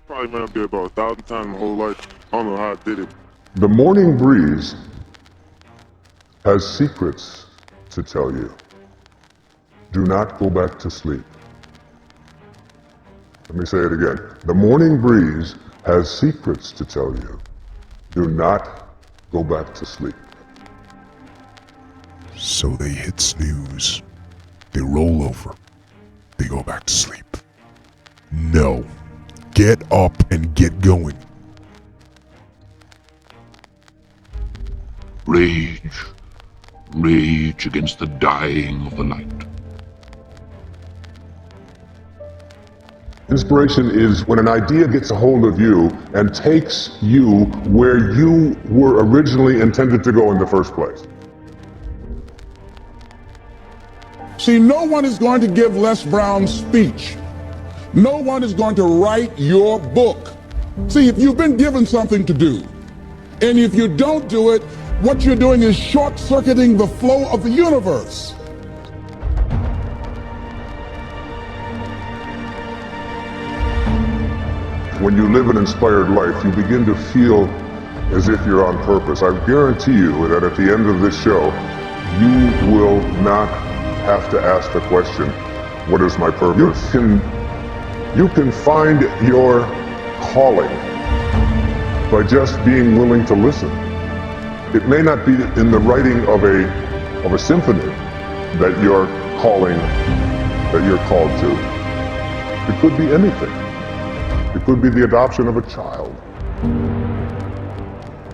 Probably went up there about 1,000 times my whole life. I don't know how I did it. The morning breeze has secrets to tell you. Do not go back to sleep. Let me say it again. The morning breeze has secrets to tell you. Do not go back to sleep. So they hit snooze. They roll over. They go back to sleep. No. Get up and get going. Rage. Rage against the dying of the light. Inspiration is when an idea gets a hold of you and takes you where you were originally intended to go in the first place. See, no one is going to give Les Brown's speech. No one is going to write your book. See, if you've been given something to do, and if you don't do it, what you're doing is short-circuiting the flow of the universe. When you live an inspired life, you begin to feel as if you're on purpose. I guarantee you that at the end of this show, you will not have to ask the question, what is my purpose? You can find your calling by just being willing to listen. It may not be in the writing of a symphony that you're called to. It could be anything. It could be the adoption of a child.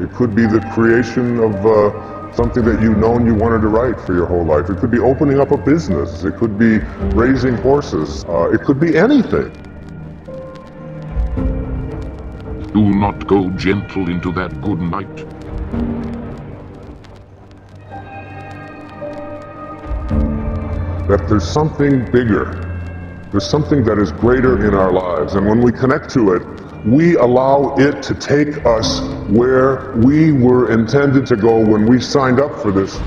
It could be the creation of something that you've known you wanted to write for your whole life. It could be opening up a business. It could be raising horses. It could be anything. Do not go gentle into that good night. That there's something bigger. There's something that is greater in our lives. And when we connect to it, we allow it to take us where we were intended to go when we signed up for this.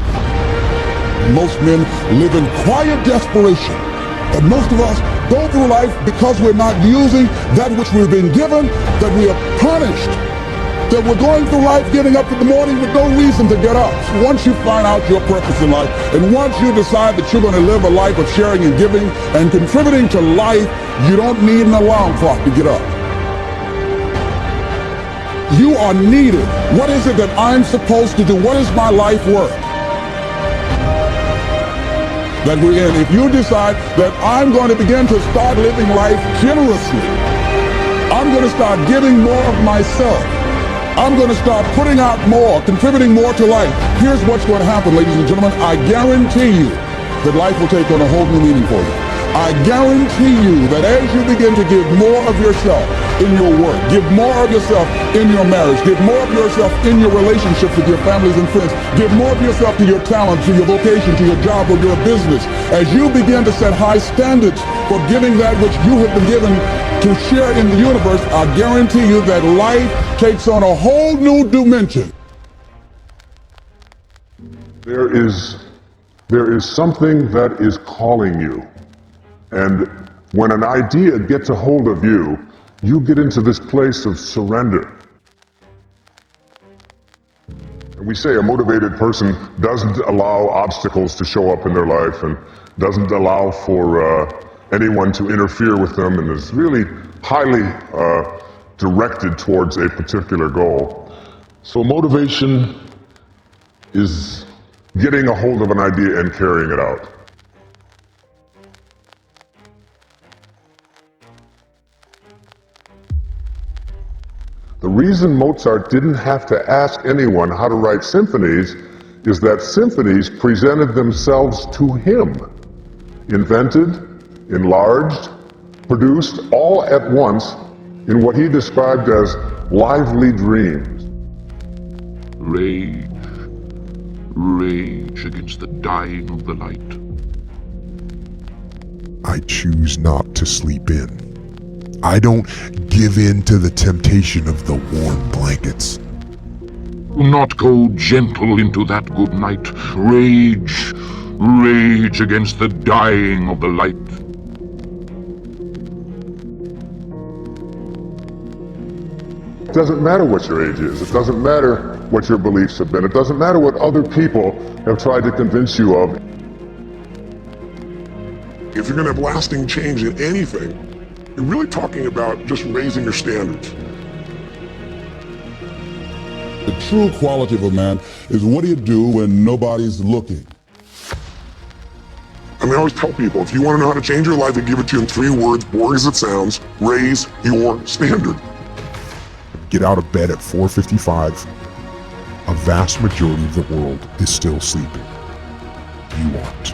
Most men live in quiet desperation. And most of us go through life because we're not using that which we've been given, that we are punished, that we're going through life getting up in the morning with no reason to get up. Once you find out your purpose in life, and once you decide that you're going to live a life of sharing and giving and contributing to life, you don't need an alarm clock to get up. You are needed. What is it that I'm supposed to do? What is my life worth? That we're in. If you decide that I'm going to begin to start living life generously, I'm going to start giving more of myself. I'm going to start putting out more, contributing more to life. Here's what's going to happen, ladies and gentlemen. I guarantee you that life will take on a whole new meaning for you. I guarantee you that as you begin to give more of yourself in your work, give more of yourself in your marriage, give more of yourself in your relationships with your families and friends, give more of yourself to your talent, to your vocation, to your job or your business, as you begin to set high standards for giving that which you have been given to share in the universe, I guarantee you that life takes on a whole new dimension. There is something that is calling you. And when an idea gets a hold of you, you get into this place of surrender. And we say a motivated person doesn't allow obstacles to show up in their life and doesn't allow for anyone to interfere with them and is really highly directed towards a particular goal. So motivation is getting a hold of an idea and carrying it out. The reason Mozart didn't have to ask anyone how to write symphonies is that symphonies presented themselves to him. Invented, enlarged, produced all at once in what he described as lively dreams. Rage. Rage against the dying of the light. I choose not to sleep in. I don't give in to the temptation of the warm blankets. Do not go gentle into that good night. Rage. Rage against the dying of the light. It doesn't matter what your age is. It doesn't matter what your beliefs have been. It doesn't matter what other people have tried to convince you of. If you're going to have lasting change in anything, you're really talking about just raising your standards. The true quality of a man is what do you do when nobody's looking? I mean, I always tell people, if you want to know how to change your life, I give it to you in 3 words, boring as it sounds: raise your standard. Get out of bed at 4:55. A vast majority of the world is still sleeping. You aren't.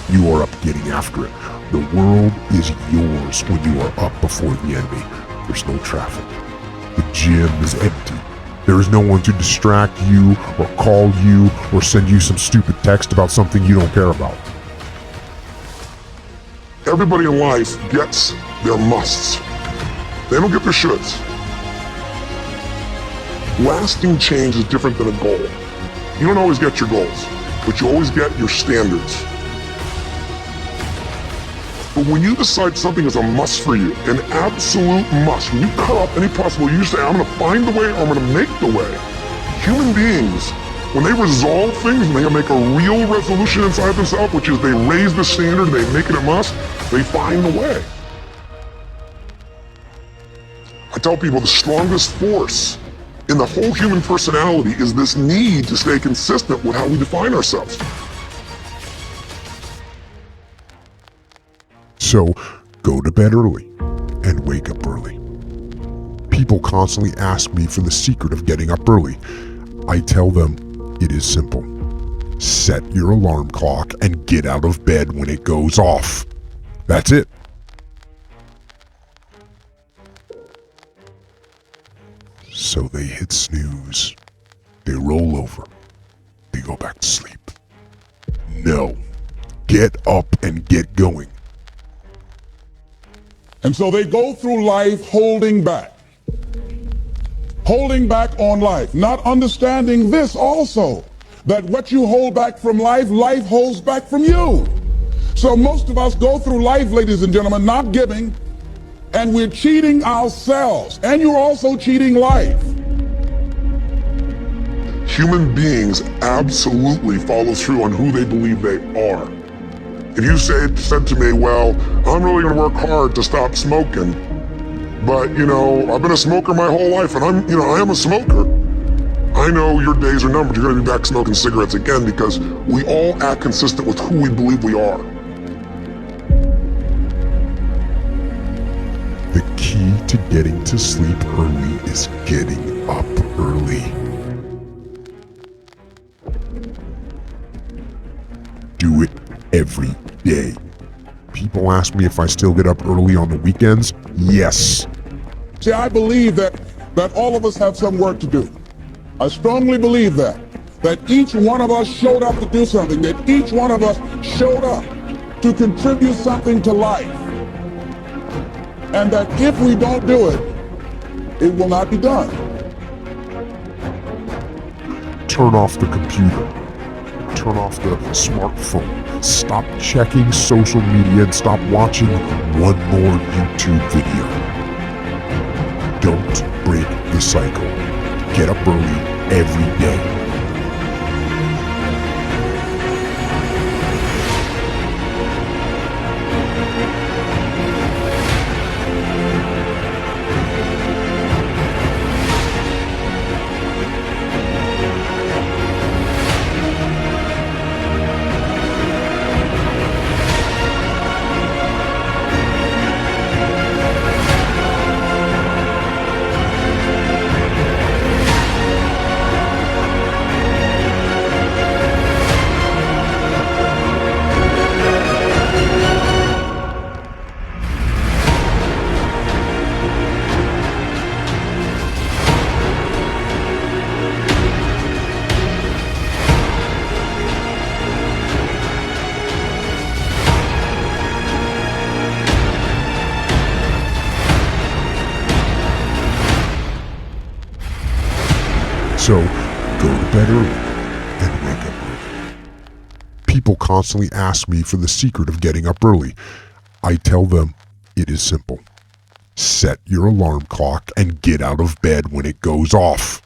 You are up getting after it. The world is yours when you are up before the enemy. There's no traffic. The gym is empty. There is no one to distract you or call you or send you some stupid text about something you don't care about. Everybody in life gets their musts. They don't get their shoulds. Lasting change is different than a goal. You don't always get your goals, but you always get your standards. But when you decide something is a must for you, an absolute must, when you cut off any possible, you say, I'm going to find the way, or I'm going to make the way. Human beings, when they resolve things and they make a real resolution inside themselves, which is they raise the standard, they make it a must, they find the way. I tell people the strongest force in the whole human personality is this need to stay consistent with how we define ourselves. So, go to bed early and wake up early. People constantly ask me for the secret of getting up early. I tell them it is simple. Set your alarm clock and get out of bed when it goes off. That's it. So they hit snooze. They roll over. They go back to sleep. No. Get up and get going. And so they go through life holding back on life, not understanding this also, that what you hold back from life, life holds back from you. So most of us go through life, ladies and gentlemen, not giving, and we're cheating ourselves, and you're also cheating life. Human beings absolutely follow through on who they believe they are. If you said to me, well, I'm really going to work hard to stop smoking, but, I've been a smoker my whole life, and I am a smoker. I know your days are numbered. You're going to be back smoking cigarettes again, because we all act consistent with who we believe we are. The key to getting to sleep early is getting up early. Do it every day. People ask me if I still get up early on the weekends. Yes. See, I believe that all of us have some work to do. I strongly believe that each one of us showed up to do something, that each one of us showed up to contribute something to life. And that if we don't do it, it will not be done. Turn off the computer. Turn off the smartphone. Stop checking social media and stop watching one more YouTube video. Don't break the cycle. Get up early every day. So, go to bed early and wake up early. People constantly ask me for the secret of getting up early. I tell them it is simple. Set your alarm clock and get out of bed when it goes off.